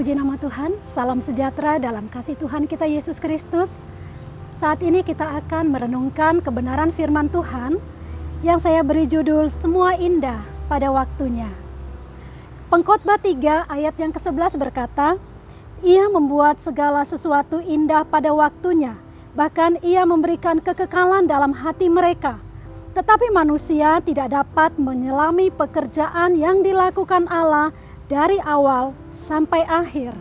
Puji nama Tuhan, salam sejahtera dalam kasih Tuhan kita Yesus Kristus. Saat ini kita akan merenungkan kebenaran firman Tuhan yang saya beri judul Semua Indah pada Waktunya. Pengkhotbah 3 ayat yang ke-11 berkata, Ia membuat segala sesuatu indah pada waktunya, bahkan Ia memberikan kekekalan dalam hati mereka. Tetapi manusia tidak dapat menyelami pekerjaan yang dilakukan Allah dari awal sampai akhir.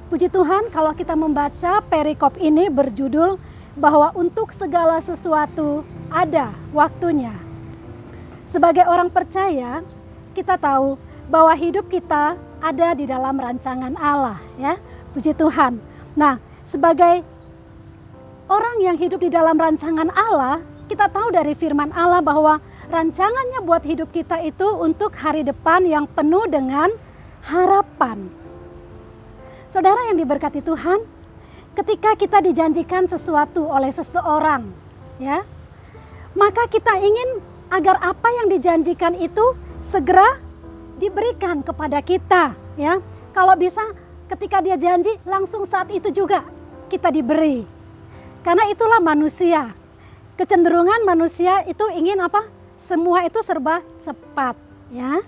Puji Tuhan, kalau kita membaca perikop ini berjudul bahwa untuk segala sesuatu ada waktunya. Sebagai orang percaya, kita tahu bahwa hidup kita ada di dalam rancangan Allah, ya. Puji Tuhan. Nah, sebagai orang yang hidup di dalam rancangan Allah, kita tahu dari firman Allah bahwa rancangannya buat hidup kita itu untuk hari depan yang penuh dengan harapan. Saudara yang diberkati Tuhan, ketika kita dijanjikan sesuatu oleh seseorang, ya, maka kita ingin agar apa yang dijanjikan itu segera diberikan kepada kita, ya. Kalau bisa ketika dia janji langsung saat itu juga kita diberi. Karena itulah manusia. Kecenderungan manusia itu ingin apa? Semua itu serba cepat, ya.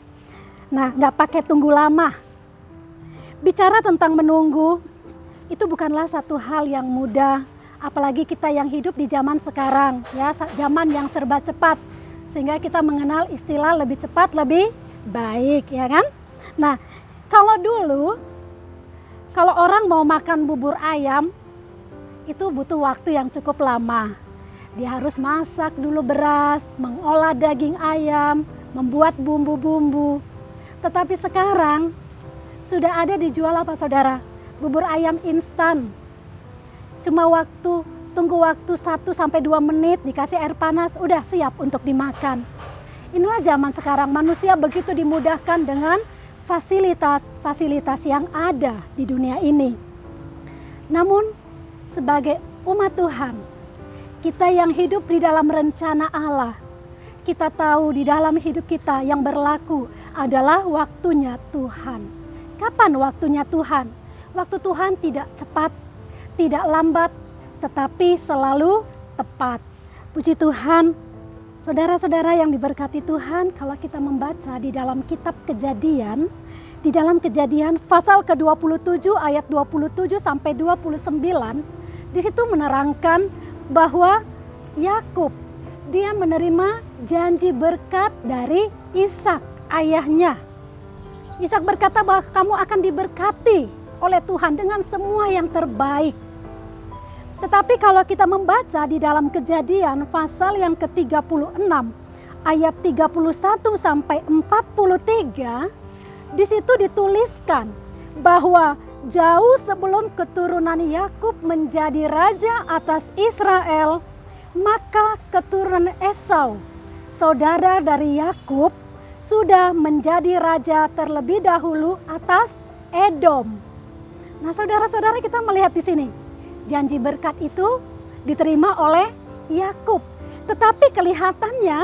Nah, nggak pakai tunggu lama. Bicara tentang menunggu, itu bukanlah satu hal yang mudah. Apalagi kita yang hidup di zaman sekarang, ya, zaman yang serba cepat. Sehingga kita mengenal istilah lebih cepat, lebih baik, ya kan? Nah, kalau dulu, kalau orang mau makan bubur ayam, itu butuh waktu yang cukup lama. Dia harus masak dulu beras, mengolah daging ayam, membuat bumbu-bumbu. Tetapi sekarang sudah ada dijual apa saudara? Bubur ayam instan. Cuma tunggu waktu 1-2 menit, dikasih air panas, udah siap untuk dimakan. Inilah zaman sekarang, manusia begitu dimudahkan dengan fasilitas-fasilitas yang ada di dunia ini. Namun sebagai umat Tuhan, kita yang hidup di dalam rencana Allah, kita tahu di dalam hidup kita yang berlaku adalah waktunya Tuhan. Kapan waktunya Tuhan? Waktu Tuhan tidak cepat, tidak lambat, tetapi selalu tepat. Puji Tuhan, saudara-saudara yang diberkati Tuhan, kalau kita membaca di dalam kitab Kejadian, di dalam Kejadian pasal ke-27 ayat 27 sampai 29, di situ menerangkan bahwa Yakub dia menerima janji berkat dari Ishak, ayahnya. Ishak berkata bahwa kamu akan diberkati oleh Tuhan dengan semua yang terbaik. Tetapi kalau kita membaca di dalam Kejadian pasal yang ke-36 ayat 31 sampai 43, di situ dituliskan bahwa jauh sebelum keturunan Yakub menjadi raja atas Israel, maka keturunan Esau, saudara dari Yakub, sudah menjadi raja terlebih dahulu atas Edom. Nah, saudara-saudara, kita melihat di sini janji berkat itu diterima oleh Yakub. Tetapi kelihatannya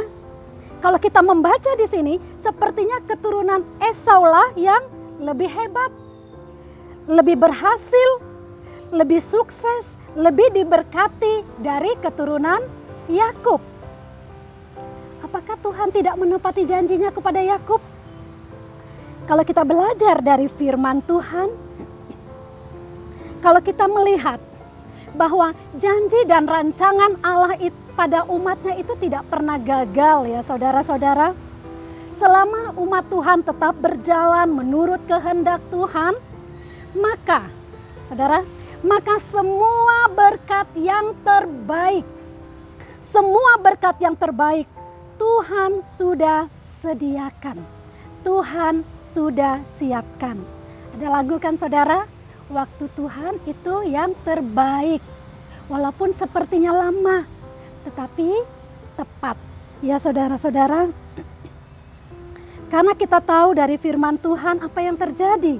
kalau kita membaca di sini sepertinya keturunan Esau lah yang lebih hebat, lebih berhasil, lebih sukses, lebih diberkati dari keturunan Yakub. Apakah Tuhan tidak menepati janjinya kepada Yakub? Kalau kita belajar dari firman Tuhan, kalau kita melihat bahwa janji dan rancangan Allah pada umatnya itu tidak pernah gagal, ya saudara-saudara. Selama umat Tuhan tetap berjalan menurut kehendak Tuhan, maka saudara, maka semua berkat yang terbaik, semua berkat yang terbaik Tuhan sudah sediakan, Tuhan sudah siapkan. Ada lagu kan saudara, waktu Tuhan itu yang terbaik, walaupun sepertinya lama, tetapi tepat. Ya saudara-saudara, karena kita tahu dari firman Tuhan apa yang terjadi,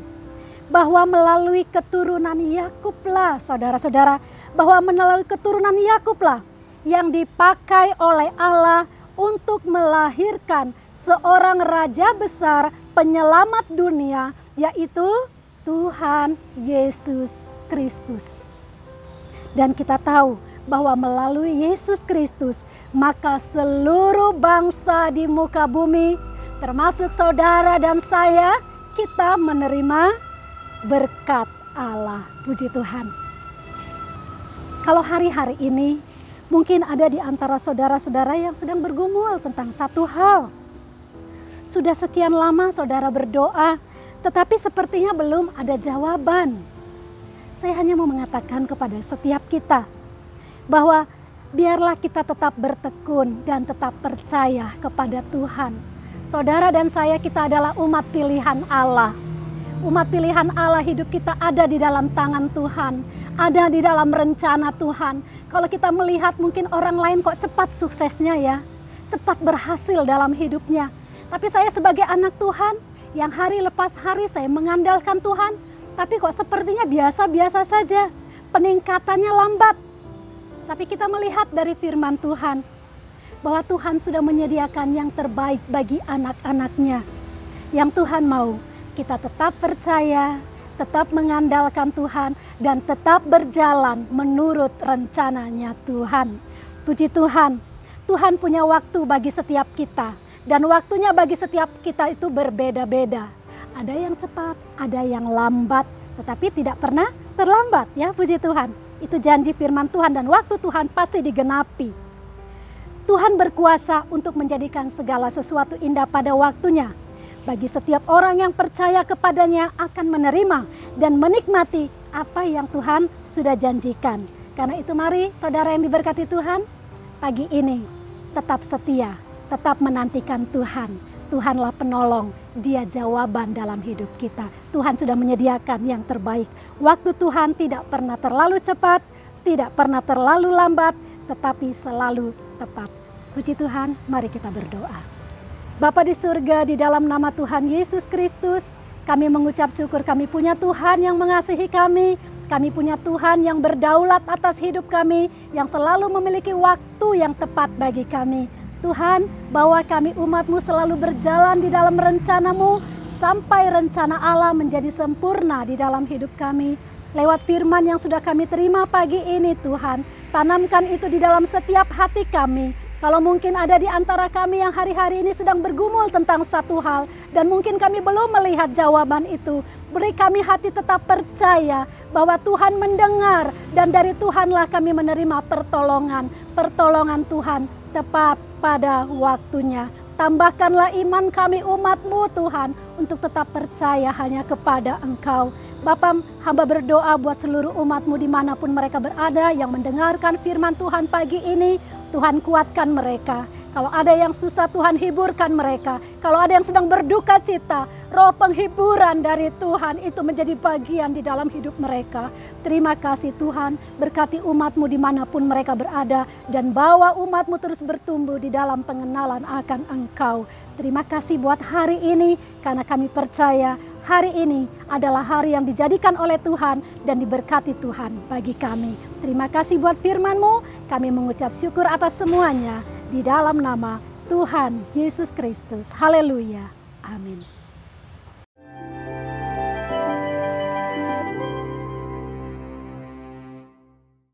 bahwa melalui keturunan Yakublah, saudara-saudara, bahwa melalui keturunan Yakublah yang dipakai oleh Allah untuk melahirkan seorang raja besar penyelamat dunia, yaitu Tuhan Yesus Kristus. Dan kita tahu bahwa melalui Yesus Kristus, maka seluruh bangsa di muka bumi, termasuk saudara dan saya, kita menerima berkat Allah. Puji Tuhan. Kalau hari-hari ini, mungkin ada di antara saudara-saudara yang sedang bergumul tentang satu hal. Sudah sekian lama saudara berdoa, tetapi sepertinya belum ada jawaban. Saya hanya mau mengatakan kepada setiap kita, bahwa biarlah kita tetap bertekun dan tetap percaya kepada Tuhan. Saudara dan saya, kita adalah umat pilihan Allah. Umat pilihan Allah, hidup kita ada di dalam tangan Tuhan, ada di dalam rencana Tuhan. Kalau kita melihat mungkin orang lain kok cepat suksesnya ya, cepat berhasil dalam hidupnya. Tapi saya sebagai anak Tuhan, yang hari lepas hari saya mengandalkan Tuhan, tapi kok sepertinya biasa-biasa saja, peningkatannya lambat. Tapi kita melihat dari firman Tuhan, bahwa Tuhan sudah menyediakan yang terbaik bagi anak-anaknya. Yang Tuhan mau, kita tetap percaya, tetap mengandalkan Tuhan, dan tetap berjalan menurut rencananya Tuhan. Puji Tuhan, Tuhan punya waktu bagi setiap kita. Dan waktunya bagi setiap kita itu berbeda-beda. Ada yang cepat, ada yang lambat, tetapi tidak pernah terlambat ya, puji Tuhan. Itu janji firman Tuhan dan waktu Tuhan pasti digenapi. Tuhan berkuasa untuk menjadikan segala sesuatu indah pada waktunya. Bagi setiap orang yang percaya kepadanya akan menerima dan menikmati apa yang Tuhan sudah janjikan. Karena itu mari saudara yang diberkati Tuhan, pagi ini tetap setia, tetap menantikan Tuhan. Tuhanlah penolong, Dia jawaban dalam hidup kita. Tuhan sudah menyediakan yang terbaik. Waktu Tuhan tidak pernah terlalu cepat, tidak pernah terlalu lambat, tetapi selalu tepat. Puji Tuhan, mari kita berdoa. Bapa di surga, di dalam nama Tuhan Yesus Kristus, kami mengucap syukur kami punya Tuhan yang mengasihi kami. Kami punya Tuhan yang berdaulat atas hidup kami, yang selalu memiliki waktu yang tepat bagi kami. Tuhan, bawa kami umat-Mu selalu berjalan di dalam rencana-Mu sampai rencana Allah menjadi sempurna di dalam hidup kami. Lewat firman yang sudah kami terima pagi ini Tuhan, tanamkan itu di dalam setiap hati kami. Kalau mungkin ada di antara kami yang hari-hari ini sedang bergumul tentang satu hal dan mungkin kami belum melihat jawaban itu, beri kami hati tetap percaya bahwa Tuhan mendengar dan dari Tuhanlah kami menerima pertolongan Tuhan tepat pada waktunya. Tambahkanlah iman kami umat-Mu Tuhan untuk tetap percaya hanya kepada Engkau. Bapa, hamba berdoa buat seluruh umat-Mu dimanapun mereka berada yang mendengarkan firman Tuhan pagi ini. Tuhan kuatkan mereka. Kalau ada yang susah Tuhan hiburkan mereka. Kalau ada yang sedang berduka cita, roh penghiburan dari Tuhan itu menjadi bagian di dalam hidup mereka. Terima kasih Tuhan, berkati umat-Mu dimanapun mereka berada. Dan bawa umat-Mu terus bertumbuh di dalam pengenalan akan Engkau. Terima kasih buat hari ini, karena kami percaya hari ini adalah hari yang dijadikan oleh Tuhan dan diberkati Tuhan bagi kami. Terima kasih buat firman-Mu, kami mengucap syukur atas semuanya. Di dalam nama Tuhan Yesus Kristus. Haleluya. Amin.